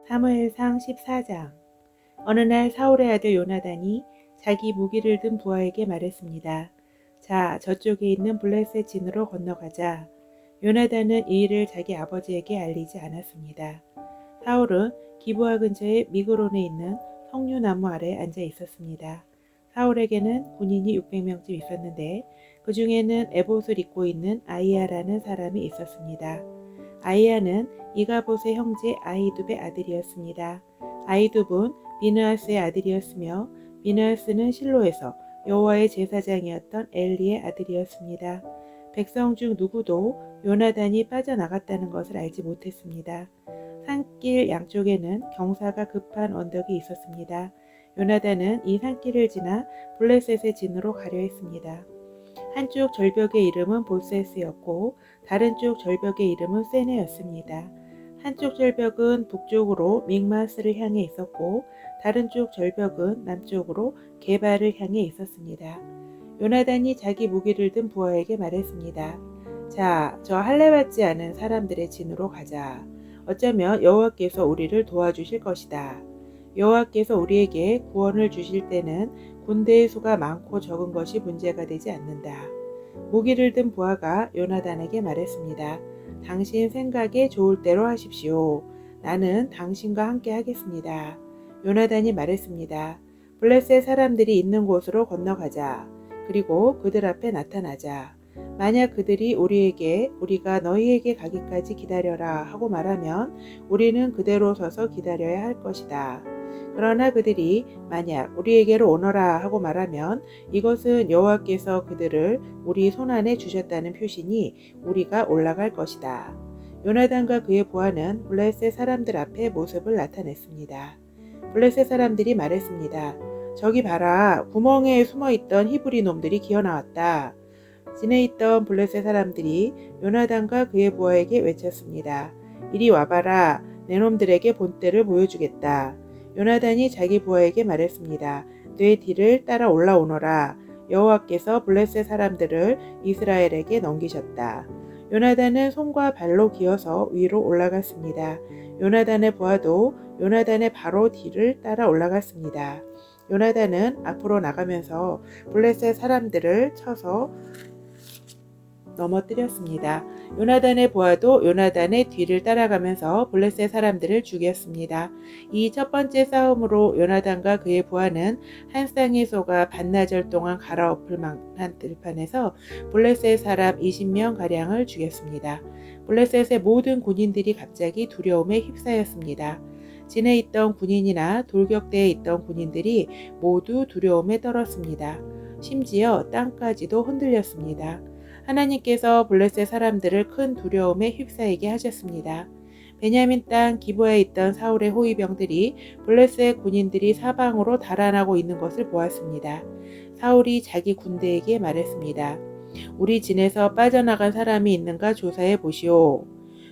사무엘상 14장. 어느 날 사울의 아들 요나단이 자기 무기를 든 부하에게 말했습니다. 자, 저쪽에 있는 블레셋 진으로 건너가자. 요나단은 이 일을 자기 아버지에게 알리지 않았습니다. 사울은 기브아 근처의 미그론에 있는 석류나무 아래 앉아 있었습니다. 사울에게는 군인이 600명쯤 있었는데 그 중에는 에봇을 입고 있는 아이야라는 사람이 있었습니다. 아이야는 이가봇의 형제 아히둡의 아들이었습니다. 아히둡은 비느하스의 아들이었으며 비느하스는 실로에서 여호와의 제사장이었던 엘리의 아들이었습니다. 백성 중 누구도 요나단이 빠져나갔다는 것을 알지 못했습니다. 산길 양쪽에는 경사가 급한 언덕이 있었습니다. 요나단은 이 산길을 지나 블레셋의 진으로 가려 했습니다. 한쪽 절벽의 이름은 보세스였고 다른 쪽 절벽의 이름은 세네였습니다. 한쪽 절벽은 북쪽으로 믹마스를 향해 있었고 다른 쪽 절벽은 남쪽으로 게발을 향해 있었습니다. 요나단이 자기 무기를 든 부하에게 말했습니다. 자, 저 할례받지 않은 사람들의 진으로 가자. 어쩌면 여호와께서 우리를 도와주실 것이다. 여호와께서 우리에게 구원을 주실 때는 군대의 수가 많고 적은 것이 문제가 되지 않는다. 무기를 든 부하가 요나단에게 말했습니다. 당신 생각에 좋을 대로 하십시오. 나는 당신과 함께 하겠습니다. 요나단이 말했습니다. 블레셋 사람들이 있는 곳으로 건너가자. 그리고 그들 앞에 나타나자. 만약 그들이 우리에게 우리가 너희에게 가기까지 기다려라 하고 말하면 우리는 그대로 서서 기다려야 할 것이다. 그러나 그들이 만약 우리에게로 오너라 하고 말하면 이것은 여호와께서 그들을 우리 손안에 주셨다는 표시니 우리가 올라갈 것이다. 요나단과 그의 부하는 블레셋 사람들 앞에 모습을 나타냈습니다. 블레셋 사람들이 말했습니다. 저기 봐라, 구멍에 숨어있던 히브리 놈들이 기어나왔다. 진에 있던 블레셋 사람들이 요나단과 그의 부하에게 외쳤습니다. 이리 와봐라, 내 놈들에게 본때를 보여주겠다. 요나단이 자기 부하에게 말했습니다. 내 뒤를 따라 올라오너라. 여호와께서 블레셋 사람들을 이스라엘에게 넘기셨다. 요나단은 손과 발로 기어서 위로 올라갔습니다. 요나단의 부하도 요나단의 바로 뒤를 따라 올라갔습니다. 요나단은 앞으로 나가면서 블레셋 사람들을 쳐서 넘어뜨렸습니다. 요나단의 부하도 요나단의 뒤를 따라가면서 블레셋 사람들을 죽였습니다. 이 첫 번째 싸움으로 요나단과 그의 부하는 한 쌍의 소가 반나절 동안 갈아엎을 만한 들판에서 블레셋 사람 20명가량을 죽였습니다. 블레셋의 모든 군인들이 갑자기 두려움에 휩싸였습니다. 진에 있던 군인이나 돌격대에 있던 군인들이 모두 두려움에 떨었습니다. 심지어 땅까지도 흔들렸습니다. 하나님께서 블레셋 사람들을 큰 두려움에 휩싸이게 하셨습니다. 베냐민 땅 기브아에 있던 사울의 호위병들이 블레셋 군인들이 사방으로 달아나고 있는 것을 보았습니다. 사울이 자기 군대에게 말했습니다. 우리 진에서 빠져나간 사람이 있는가 조사해 보시오.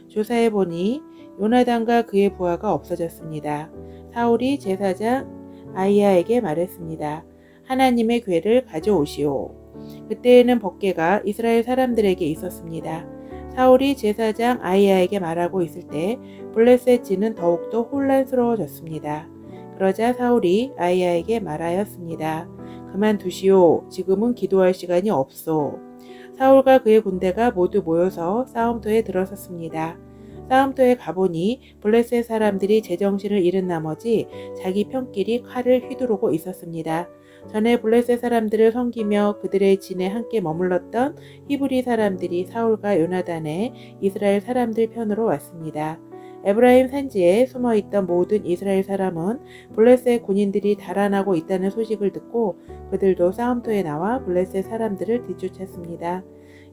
조사해 보니 요나단과 그의 부하가 없어졌습니다. 사울이 제사장 아히야에게 말했습니다. 하나님의 궤를 가져오시오. 그때에는 법궤가 이스라엘 사람들에게 있었습니다. 사울이 제사장 아히야에게 말하고 있을 때 블레셋 진은 더욱더 혼란스러워졌습니다. 그러자 사울이 아히야에게 말하였습니다. 그만두시오. 지금은 기도할 시간이 없소. 사울과 그의 군대가 모두 모여서 싸움터에 들어섰습니다. 싸움터에 가보니 블레셋 사람들이 제정신을 잃은 나머지 자기 편끼리 칼을 휘두르고 있었습니다. 전에 블레셋 사람들을 섬기며 그들의 진에 함께 머물렀던 히브리 사람들이 사울과 요나단의 이스라엘 사람들 편으로 왔습니다. 에브라임 산지에 숨어있던 모든 이스라엘 사람은 블레셋 군인들이 달아나고 있다는 소식을 듣고 그들도 싸움터에 나와 블레셋 사람들을 뒤쫓았습니다.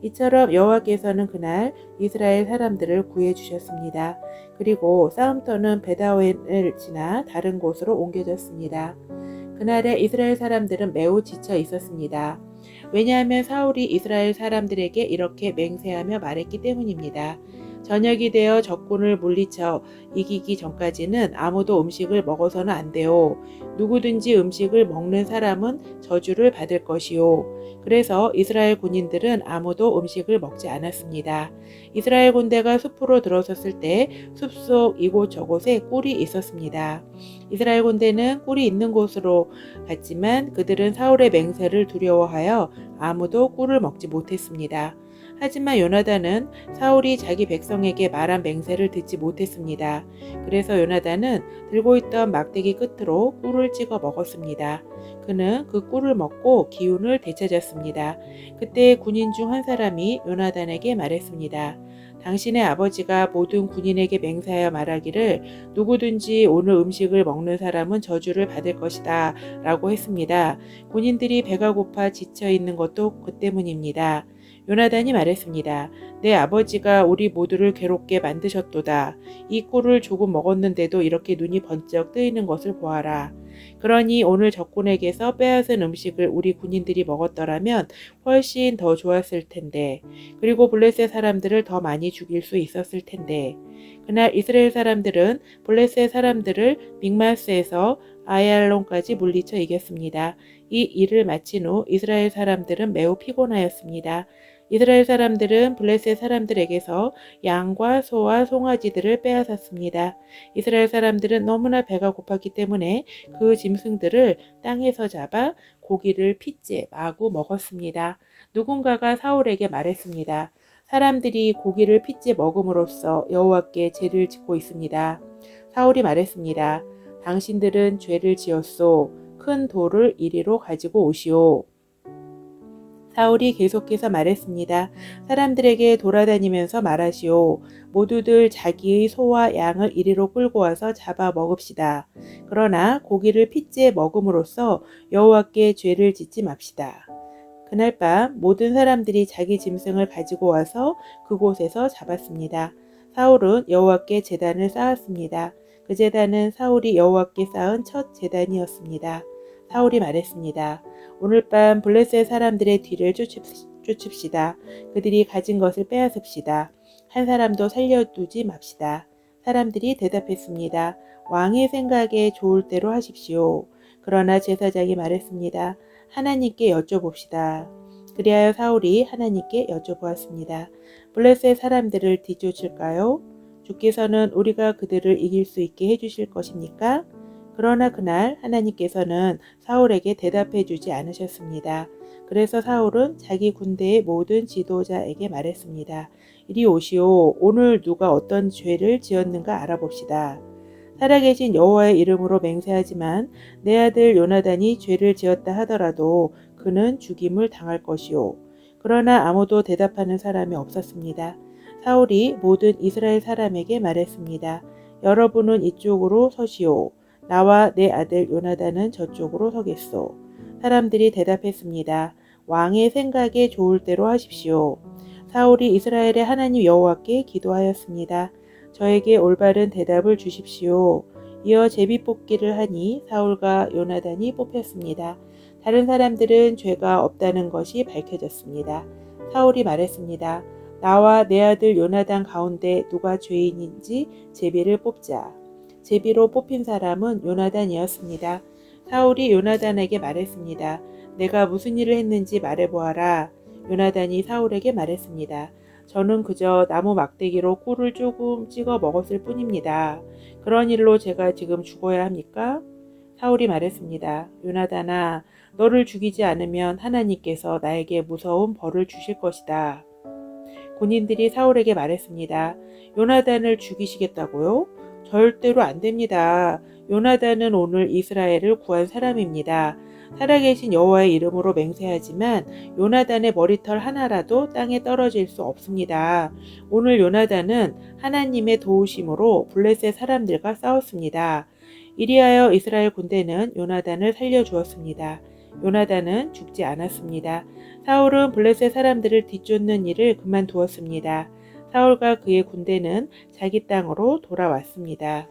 이처럼 여호와께서는 그날 이스라엘 사람들을 구해주셨습니다. 그리고 싸움터는 베다웬을 지나 다른 곳으로 옮겨졌습니다. 그날에 이스라엘 사람들은 매우 지쳐 있었습니다. 왜냐하면 사울이 이스라엘 사람들에게 이렇게 맹세하며 말했기 때문입니다. 저녁이 되어 적군을 물리쳐 이기기 전까지는 아무도 음식을 먹어서는 안 돼요. 누구든지 음식을 먹는 사람은 저주를 받을 것이요. 그래서 이스라엘 군인들은 아무도 음식을 먹지 않았습니다. 이스라엘 군대가 숲으로 들어섰을 때 숲속 이곳저곳에 꿀이 있었습니다. 이스라엘 군대는 꿀이 있는 곳으로 갔지만 그들은 사울의 맹세를 두려워하여 아무도 꿀을 먹지 못했습니다. 하지만 요나단은 사울이 자기 백성에게 말한 맹세를 듣지 못했습니다. 그래서 요나단은 들고 있던 막대기 끝으로 꿀을 찍어 먹었습니다. 그는 그 꿀을 먹고 기운을 되찾았습니다. 그때 군인 중 한 사람이 요나단에게 말했습니다. 당신의 아버지가 모든 군인에게 맹세하여 말하기를 누구든지 오늘 음식을 먹는 사람은 저주를 받을 것이다 라고 했습니다. 군인들이 배가 고파 지쳐 있는 것도 그 때문입니다. 요나단이 말했습니다. 내 아버지가 우리 모두를 괴롭게 만드셨도다. 이 꿀을 조금 먹었는데도 이렇게 눈이 번쩍 뜨이는 것을 보아라. 그러니 오늘 적군에게서 빼앗은 음식을 우리 군인들이 먹었더라면 훨씬 더 좋았을 텐데, 그리고 블레셋 사람들을 더 많이 죽일 수 있었을 텐데. 그날 이스라엘 사람들은 블레셋 사람들을 믹마스에서 아얄론까지 물리쳐 이겼습니다. 이 일을 마친 후 이스라엘 사람들은 매우 피곤하였습니다. 이스라엘 사람들은 블레셋 사람들에게서 양과 소와 송아지들을 빼앗았습니다. 이스라엘 사람들은 너무나 배가 고팠기 때문에 그 짐승들을 땅에서 잡아 고기를 핏째 마구 먹었습니다. 누군가가 사울에게 말했습니다. 사람들이 고기를 핏째 먹음으로써 여호와께 죄를 짓고 있습니다. 사울이 말했습니다. 당신들은 죄를 지었소. 큰 돌을 이리로 가지고 오시오. 사울이 계속해서 말했습니다. 사람들에게 돌아다니면서 말하시오. 모두들 자기의 소와 양을 이리로 끌고 와서 잡아 먹읍시다. 그러나 고기를 핏째 먹음으로써 여호와께 죄를 짓지 맙시다. 그날 밤 모든 사람들이 자기 짐승을 가지고 와서 그곳에서 잡았습니다. 사울은 여호와께 제단을 쌓았습니다. 그 제단은 사울이 여호와께 쌓은 첫 제단이었습니다. 사울이 말했습니다. 오늘 밤 블레셋 사람들의 뒤를 쫓읍시다. 그들이 가진 것을 빼앗읍시다. 한 사람도 살려두지 맙시다. 사람들이 대답했습니다. 왕의 생각에 좋을 대로 하십시오. 그러나 제사장이 말했습니다. 하나님께 여쭤봅시다. 그리하여 사울이 하나님께 여쭤보았습니다. 블레셋 사람들을 뒤쫓을까요? 주께서는 우리가 그들을 이길 수 있게 해주실 것입니까? 그러나 그날 하나님께서는 사울에게 대답해 주지 않으셨습니다. 그래서 사울은 자기 군대의 모든 지도자에게 말했습니다. 이리 오시오. 오늘 누가 어떤 죄를 지었는가 알아봅시다. 살아계신 여호와의 이름으로 맹세하지만 내 아들 요나단이 죄를 지었다 하더라도 그는 죽임을 당할 것이오. 그러나 아무도 대답하는 사람이 없었습니다. 사울이 모든 이스라엘 사람에게 말했습니다. 여러분은 이쪽으로 서시오. 나와 내 아들 요나단은 저쪽으로 서겠소. 사람들이 대답했습니다. 왕의 생각에 좋을 대로 하십시오. 사울이 이스라엘의 하나님 여호와께 기도하였습니다. 저에게 올바른 대답을 주십시오. 이어 제비뽑기를 하니 사울과 요나단이 뽑혔습니다. 다른 사람들은 죄가 없다는 것이 밝혀졌습니다. 사울이 말했습니다. 나와 내 아들 요나단 가운데 누가 죄인인지 제비를 뽑자. 제비로 뽑힌 사람은 요나단이었습니다. 사울이 요나단에게 말했습니다. 내가 무슨 일을 했는지 말해보아라. 요나단이 사울에게 말했습니다. 저는 그저 나무 막대기로 꿀을 조금 찍어 먹었을 뿐입니다. 그런 일로 제가 지금 죽어야 합니까? 사울이 말했습니다. 요나단아, 너를 죽이지 않으면 하나님께서 나에게 무서운 벌을 주실 것이다. 군인들이 사울에게 말했습니다. 요나단을 죽이시겠다고요? 절대로 안 됩니다. 요나단은 오늘 이스라엘을 구한 사람입니다. 살아계신 여호와의 이름으로 맹세하지만 요나단의 머리털 하나라도 땅에 떨어질 수 없습니다. 오늘 요나단은 하나님의 도우심으로 블레셋 사람들과 싸웠습니다. 이리하여 이스라엘 군대는 요나단을 살려주었습니다. 요나단은 죽지 않았습니다. 사울은 블레셋 사람들을 뒤쫓는 일을 그만두었습니다. 사울과 그의 군대는 자기 땅으로 돌아왔습니다.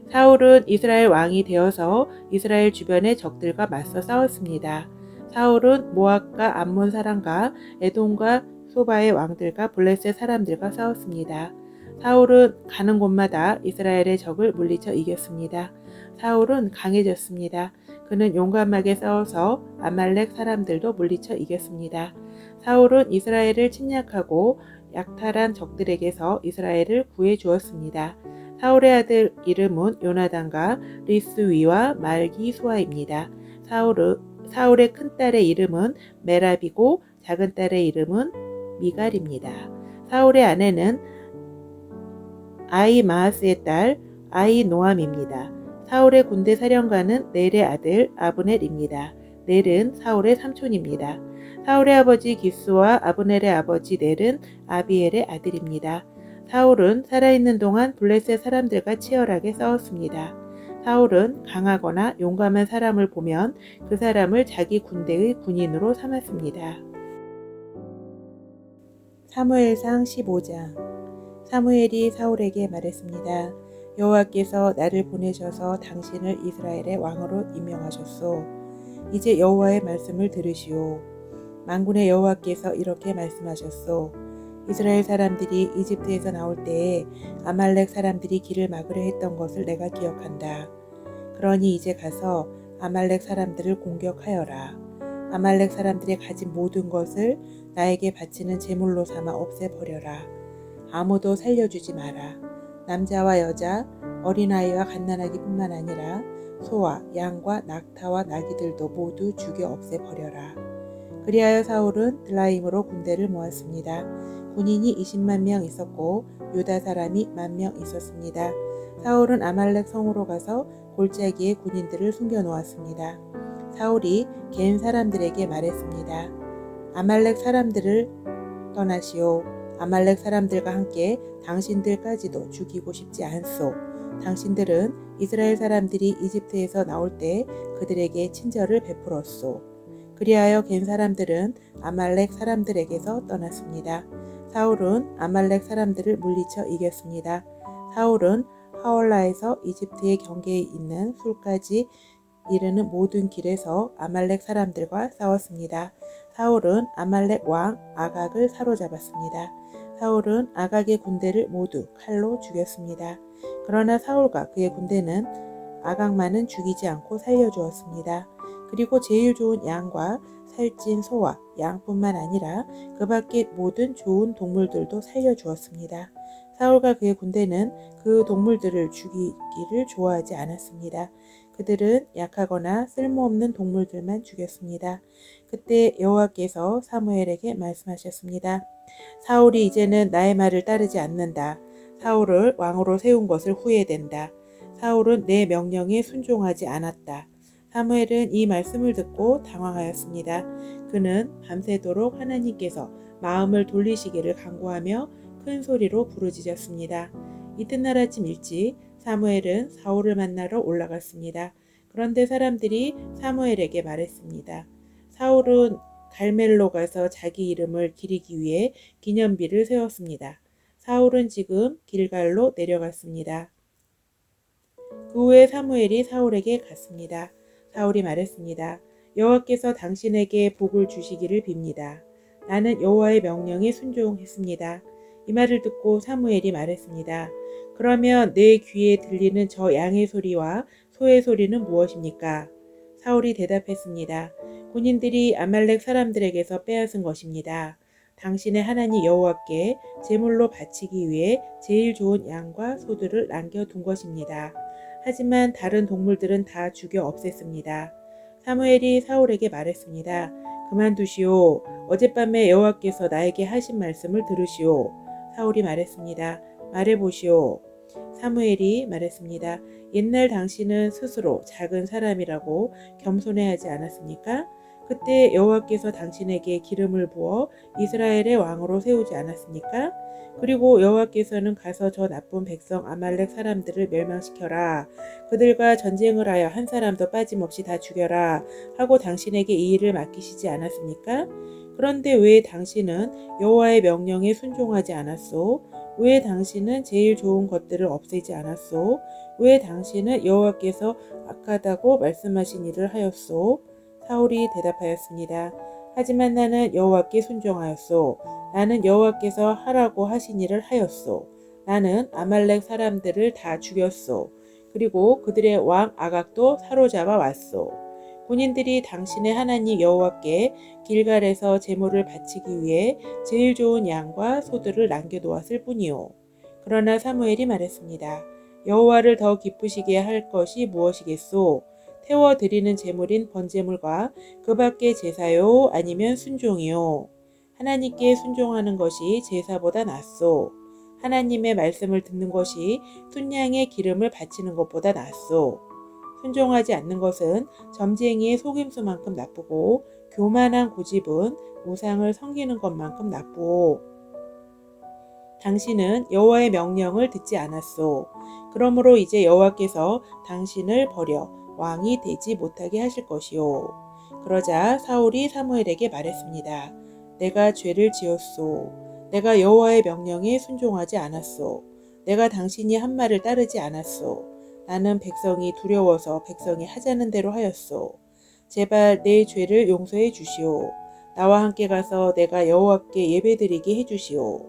사울은 이스라엘 왕이 되어서 이스라엘 주변의 적들과 맞서 싸웠습니다. 사울은 모압과 암몬 사람과 에돔과 소바의 왕들과 블레셋 사람들과 싸웠습니다. 사울은 가는 곳마다 이스라엘의 적을 물리쳐 이겼습니다. 사울은 강해졌습니다. 그는 용감하게 싸워서 아말렉 사람들도 물리쳐 이겼습니다. 사울은 이스라엘을 침략하고 약탈한 적들에게서 이스라엘을 구해 주었습니다. 사울의 아들 이름은 요나단과 리스위와 말기수아입니다. 사울의 큰 딸의 이름은 메랍이고 작은 딸의 이름은 미갈입니다. 사울의 아내는 아히마아스의 딸 아히노암입니다. 사울의 군대 사령관은 넬의 아들 아브넬입니다. 넬은 사울의 삼촌입니다. 사울의 아버지 기스와 아브넬의 아버지 넬은 아비엘의 아들입니다. 사울은 살아있는 동안 블레셋 사람들과 치열하게 싸웠습니다. 사울은 강하거나 용감한 사람을 보면 그 사람을 자기 군대의 군인으로 삼았습니다. 사무엘상 15장. 사무엘이 사울에게 말했습니다. 여호와께서 나를 보내셔서 당신을 이스라엘의 왕으로 임명하셨소. 이제 여호와의 말씀을 들으시오. 만군의 여호와께서 이렇게 말씀하셨소. 이스라엘 사람들이 이집트에서 나올 때에 아말렉 사람들이 길을 막으려 했던 것을 내가 기억한다. 그러니 이제 가서 아말렉 사람들을 공격하여라. 아말렉 사람들이 가진 모든 것을 나에게 바치는 제물로 삼아 없애버려라. 아무도 살려주지 마라. 남자와 여자, 어린아이와 갓난아기뿐만 아니라 소와 양과 낙타와 나귀들도 모두 죽여 없애버려라. 그리하여 사울은 드라임으로 군대를 모았습니다. 군인이 20만 명 있었고 유다 사람이 10,000명 있었습니다. 사울은 아말렉 성으로 가서 골짜기에 군인들을 숨겨놓았습니다. 사울이 겐 사람들에게 말했습니다. 아말렉 사람들을 떠나시오. 아말렉 사람들과 함께 당신들까지도 죽이고 싶지 않소. 당신들은 이스라엘 사람들이 이집트에서 나올 때 그들에게 친절을 베풀었소. 그리하여 겐 사람들은 아말렉 사람들에게서 떠났습니다. 사울은 아말렉 사람들을 물리쳐 이겼습니다. 사울은 하월라에서 이집트의 경계에 있는 술까지 이르는 모든 길에서 아말렉 사람들과 싸웠습니다. 사울은 아말렉 왕 아각을 사로잡았습니다. 사울은 아각의 군대를 모두 칼로 죽였습니다. 그러나 사울과 그의 군대는 아각만은 죽이지 않고 살려주었습니다. 그리고 제일 좋은 양과 살찐 소와 양뿐만 아니라 그 밖의 모든 좋은 동물들도 살려주었습니다. 사울과 그의 군대는 그 동물들을 죽이기를 좋아하지 않았습니다. 그들은 약하거나 쓸모없는 동물들만 죽였습니다. 그때 여호와께서 사무엘에게 말씀하셨습니다. 사울이 이제는 나의 말을 따르지 않는다. 사울을 왕으로 세운 것을 후회된다. 사울은 내 명령에 순종하지 않았다. 사무엘은 이 말씀을 듣고 당황하였습니다. 그는 밤새도록 하나님께서 마음을 돌리시기를 간구하며 큰 소리로 부르짖었습니다. 이튿날 아침 일찍 사무엘은 사울을 만나러 올라갔습니다. 그런데 사람들이 사무엘에게 말했습니다. 사울은 갈멜로 가서 자기 이름을 기리기 위해 기념비를 세웠습니다. 사울은 지금 길갈로 내려갔습니다. 그 후에 사무엘이 사울에게 갔습니다. 사울이 말했습니다. 여호와께서 당신에게 복을 주시기를 빕니다. 나는 여호와의 명령에 순종했습니다. 이 말을 듣고 사무엘이 말했습니다. 그러면 내 귀에 들리는 저 양의 소리와 소의 소리는 무엇입니까? 사울이 대답했습니다. 군인들이 아말렉 사람들에게서 빼앗은 것입니다. 당신의 하나님 여호와께 제물로 바치기 위해 제일 좋은 양과 소들을 남겨둔 것입니다. 하지만 다른 동물들은 다 죽여 없앴습니다. 사무엘이 사울에게 말했습니다. 그만두시오. 어젯밤에 여호와께서 나에게 하신 말씀을 들으시오. 사울이 말했습니다. 말해보시오. 사무엘이 말했습니다. 옛날 당신은 스스로 작은 사람이라고 겸손해하지 않았습니까? 그때 여호와께서 당신에게 기름을 부어 이스라엘의 왕으로 세우지 않았습니까? 그리고 여호와께서는 가서 저 나쁜 백성 아말렉 사람들을 멸망시켜라. 그들과 전쟁을 하여 한 사람도 빠짐없이 다 죽여라. 하고 당신에게 이 일을 맡기시지 않았습니까? 그런데 왜 당신은 여호와의 명령에 순종하지 않았소? 왜 당신은 제일 좋은 것들을 없애지 않았소? 왜 당신은 여호와께서 악하다고 말씀하신 일을 하였소? 사울이 대답하였습니다. 하지만 나는 여호와께 순종하였소. 나는 여호와께서 하라고 하신 일을 하였소. 나는 아말렉 사람들을 다 죽였소. 그리고 그들의 왕 아각도 사로잡아 왔소. 군인들이 당신의 하나님 여호와께 길갈에서 제물을 바치기 위해 제일 좋은 양과 소들을 남겨놓았을 뿐이요. 그러나 사무엘이 말했습니다. 여호와를 더 기쁘시게 할 것이 무엇이겠소? 태워 드리는 제물인 번제물과 그 밖의 제사요 아니면 순종이요. 하나님께 순종하는 것이 제사보다 낫소. 하나님의 말씀을 듣는 것이 순양의 기름을 바치는 것보다 낫소. 순종하지 않는 것은 점쟁이의 속임수만큼 나쁘고 교만한 고집은 우상을 섬기는 것만큼 나쁘오. 당신은 여호와의 명령을 듣지 않았소. 그러므로 이제 여호와께서 당신을 버려 왕이 되지 못하게 하실 것이요. 그러자 사울이 사무엘에게 말했습니다. 내가 죄를 지었소. 내가 여호와의 명령에 순종하지 않았소. 내가 당신이 한 말을 따르지 않았소. 나는 백성이 두려워서 백성이 하자는 대로 하였소. 제발 내 죄를 용서해 주시오. 나와 함께 가서 내가 여호와께 예배드리게 해 주시오.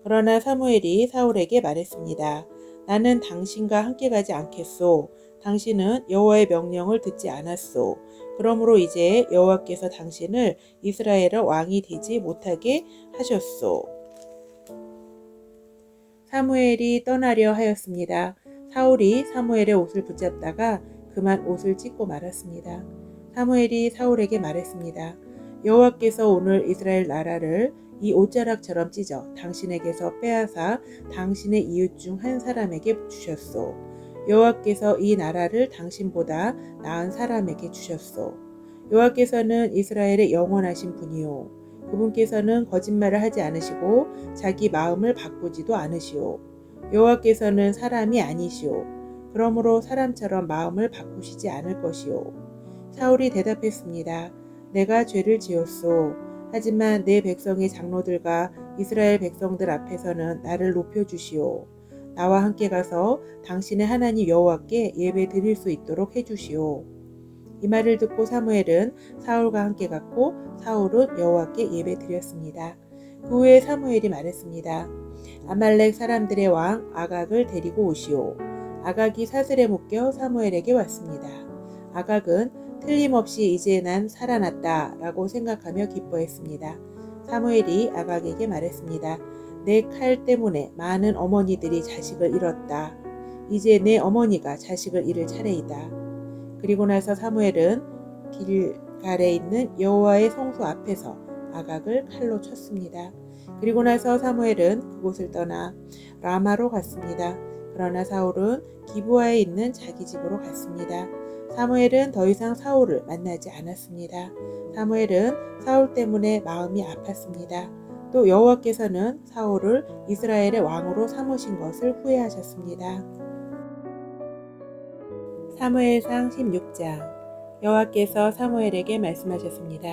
그러나 사무엘이 사울에게 말했습니다. 나는 당신과 함께 가지 않겠소. 당신은 여호와의 명령을 듣지 않았소. 그러므로 이제 여호와께서 당신을 이스라엘의 왕이 되지 못하게 하셨소. 사무엘이 떠나려 하였습니다. 사울이 사무엘의 옷을 붙잡다가 그만 옷을 찢고 말았습니다. 사무엘이 사울에게 말했습니다. 여호와께서 오늘 이스라엘 나라를 이 옷자락처럼 찢어 당신에게서 빼앗아 당신의 이웃 중 한 사람에게 주셨소. 여호와께서 이 나라를 당신보다 나은 사람에게 주셨소. 여호와께서는 이스라엘의 영원하신 분이요. 그분께서는 거짓말을 하지 않으시고 자기 마음을 바꾸지도 않으시오. 여호와께서는 사람이 아니시오. 그러므로 사람처럼 마음을 바꾸시지 않을 것이오. 사울이 대답했습니다. 내가 죄를 지었소. 하지만 내 백성의 장로들과 이스라엘 백성들 앞에서는 나를 높여주시오. 나와 함께 가서 당신의 하나님 여호와께 예배 드릴 수 있도록 해주시오. 이 말을 듣고 사무엘은 사울과 함께 갔고 사울은 여호와께 예배 드렸습니다. 그 후에 사무엘이 말했습니다. 아말렉 사람들의 왕 아각을 데리고 오시오. 아각이 사슬에 묶여 사무엘에게 왔습니다. 아각은 틀림없이 이제 난 살아났다 라고 생각하며 기뻐했습니다. 사무엘이 아각에게 말했습니다. 내 칼 때문에 많은 어머니들이 자식을 잃었다. 이제 내 어머니가 자식을 잃을 차례이다. 그리고 나서 사무엘은 길갈에 있는 여호와의 성소 앞에서 아각을 칼로 쳤습니다. 그리고 나서 사무엘은 그곳을 떠나 라마로 갔습니다. 그러나 사울은 기브아에 있는 자기 집으로 갔습니다. 사무엘은 더 이상 사울을 만나지 않았습니다. 사무엘은 사울 때문에 마음이 아팠습니다. 또 여호와께서는 사울을 이스라엘의 왕으로 삼으신 것을 후회하셨습니다. 사무엘상 16장. 여호와께서 사무엘에게 말씀하셨습니다.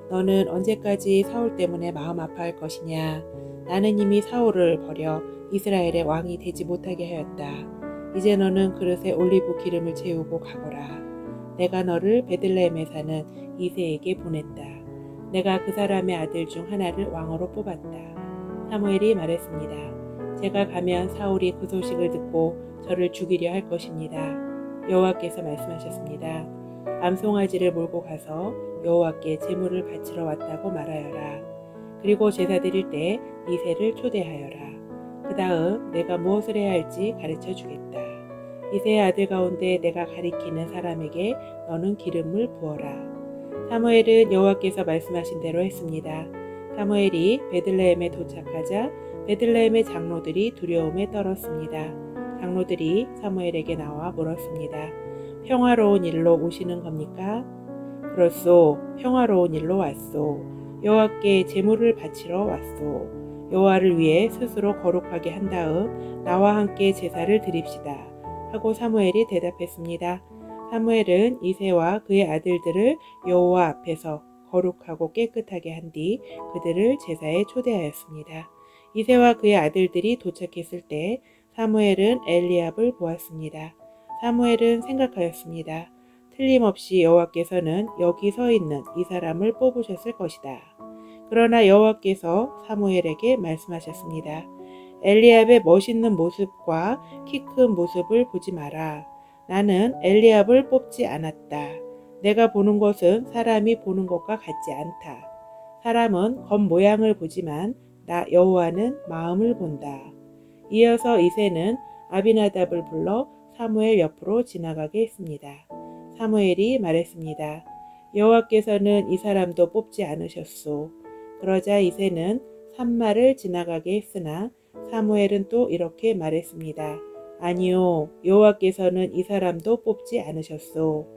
너는 언제까지 사울 때문에 마음 아파할 것이냐? 나는 이미 사울을 버려 이스라엘의 왕이 되지 못하게 하였다. 이제 너는 그릇에 올리브 기름을 채우고 가거라. 내가 너를 베들레헴에 사는 이새에게 보냈다. 내가 그 사람의 아들 중 하나를 왕으로 뽑았다. 사무엘이 말했습니다. 제가 가면 사울이 그 소식을 듣고 저를 죽이려 할 것입니다. 여호와께서 말씀하셨습니다. 암송아지를 몰고 가서 여호와께 제물을 바치러 왔다고 말하여라. 그리고 제사 드릴 때 이새를 초대하여라. 그 다음 내가 무엇을 해야 할지 가르쳐 주겠다. 이새의 아들 가운데 내가 가리키는 사람에게 너는 기름을 부어라. 사무엘은 여호와께서 말씀하신 대로 했습니다. 사무엘이 베들레헴에 도착하자 베들레헴의 장로들이 두려움에 떨었습니다. 장로들이 사무엘에게 나와 물었습니다. 평화로운 일로 오시는 겁니까? 그렇소. 평화로운 일로 왔소. 여호와께 제물을 바치러 왔소. 여호와를 위해 스스로 거룩하게 한 다음 나와 함께 제사를 드립시다. 하고 사무엘이 대답했습니다. 사무엘은 이새와 그의 아들들을 여호와 앞에서 거룩하고 깨끗하게 한 뒤 그들을 제사에 초대하였습니다. 이새와 그의 아들들이 도착했을 때 사무엘은 엘리압을 보았습니다. 사무엘은 생각하였습니다. 틀림없이 여호와께서는 여기 서 있는 이 사람을 뽑으셨을 것이다. 그러나 여호와께서 사무엘에게 말씀하셨습니다. 엘리압의 멋있는 모습과 키 큰 모습을 보지 마라. 나는 엘리압을 뽑지 않았다. 내가 보는 것은 사람이 보는 것과 같지 않다. 사람은 겉모양을 보지만 나 여호와는 마음을 본다. 이어서 이새는 아비나답을 불러 사무엘 옆으로 지나가게 했습니다. 사무엘이 말했습니다. 여호와께서는 이 사람도 뽑지 않으셨소. 그러자 이새는 산마를 지나가게 했으나 사무엘은 또 이렇게 말했습니다. 아니요, 여호와께서는 이 사람도 뽑지 않으셨소.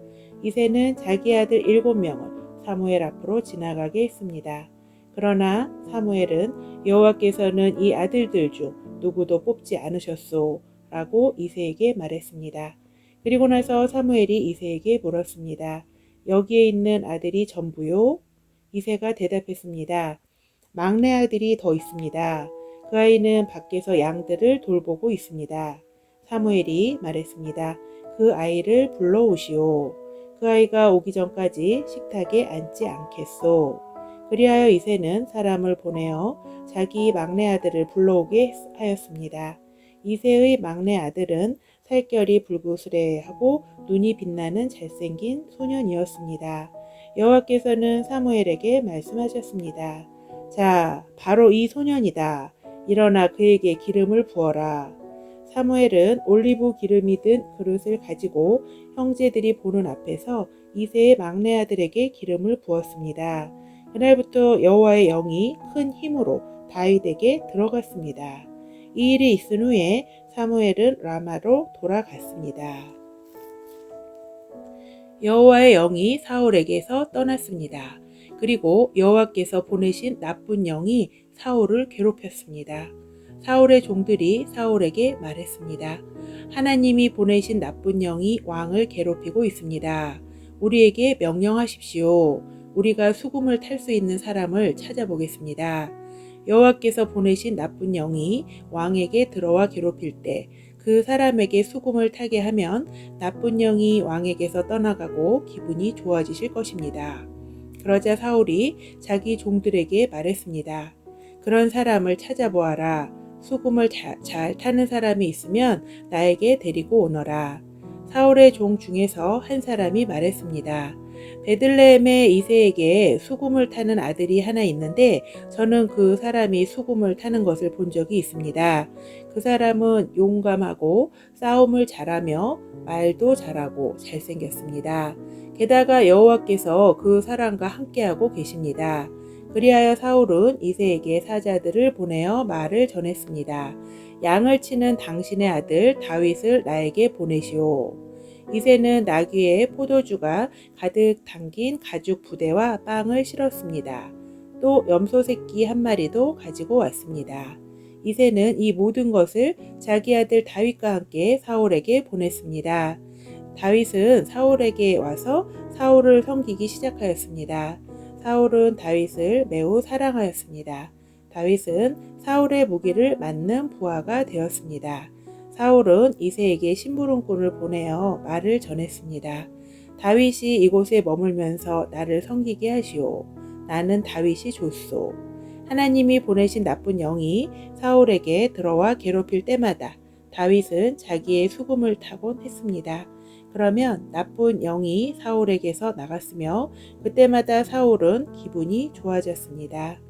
이새는 자기 아들 7명을 사무엘 앞으로 지나가게 했습니다. 그러나 사무엘은 여호와께서는 이 아들들 중 누구도 뽑지 않으셨소 라고 이새에게 말했습니다. 그리고 나서 사무엘이 이새에게 물었습니다. 여기에 있는 아들이 전부요? 이새가 대답했습니다. 막내 아들이 더 있습니다. 그 아이는 밖에서 양들을 돌보고 있습니다. 사무엘이 말했습니다. 그 아이를 불러오시오. 그 아이가 오기 전까지 식탁에 앉지 않겠소. 그리하여 이새는 사람을 보내어 자기 막내 아들을 불러오게 하였습니다. 이새의 막내 아들은 살결이 붉으스레하고 눈이 빛나는 잘생긴 소년이었습니다. 여호와께서는 사무엘에게 말씀하셨습니다. 자, 바로 이 소년이다. 일어나 그에게 기름을 부어라. 사무엘은 올리브 기름이 든 그릇을 가지고 형제들이 보는 앞에서 이새의 막내 아들에게 기름을 부었습니다. 그날부터 여호와의 영이 큰 힘으로 다윗에게 들어갔습니다. 이 일이 있은 후에 사무엘은 라마로 돌아갔습니다. 여호와의 영이 사울에게서 떠났습니다. 그리고 여호와께서 보내신 나쁜 영이 사울을 괴롭혔습니다. 사울의 종들이 사울에게 말했습니다. 하나님이 보내신 나쁜 영이 왕을 괴롭히고 있습니다. 우리에게 명령하십시오. 우리가 수금을 탈 수 있는 사람을 찾아보겠습니다. 여호와께서 보내신 나쁜 영이 왕에게 들어와 괴롭힐 때 그 사람에게 수금을 타게 하면 나쁜 영이 왕에게서 떠나가고 기분이 좋아지실 것입니다. 그러자 사울이 자기 종들에게 말했습니다. 그런 사람을 찾아보아라. 수금을 잘 타는 사람이 있으면 나에게 데리고 오너라. 사울의 종 중에서 한 사람이 말했습니다. 베들레헴의 이새에게 수금을 타는 아들이 하나 있는데 저는 그 사람이 수금을 타는 것을 본 적이 있습니다. 그 사람은 용감하고 싸움을 잘하며 말도 잘하고 잘생겼습니다. 게다가 여호와께서 그 사람과 함께하고 계십니다. 그리하여 사울은 이새에게 사자들을 보내어 말을 전했습니다. 양을 치는 당신의 아들 다윗을 나에게 보내시오. 이새는 나귀에 포도주가 가득 담긴 가죽 부대와 빵을 실었습니다. 또 염소 새끼 한 마리도 가지고 왔습니다. 이새는 이 모든 것을 자기 아들 다윗과 함께 사울에게 보냈습니다. 다윗은 사울에게 와서 사울을 섬기기 시작하였습니다. 사울은 다윗을 매우 사랑하였습니다. 다윗은 사울의 무기를 맞는 부하가 되었습니다. 사울은 이새에게 심부름꾼을 보내어 말을 전했습니다. 다윗이 이곳에 머물면서 나를 섬기게 하시오. 나는 다윗이 좋소. 하나님이 보내신 나쁜 영이 사울에게 들어와 괴롭힐 때마다 다윗은 자기의 수금을 타곤 했습니다. 그러면 나쁜 영이 사울에게서 나갔으며 그때마다 사울은 기분이 좋아졌습니다.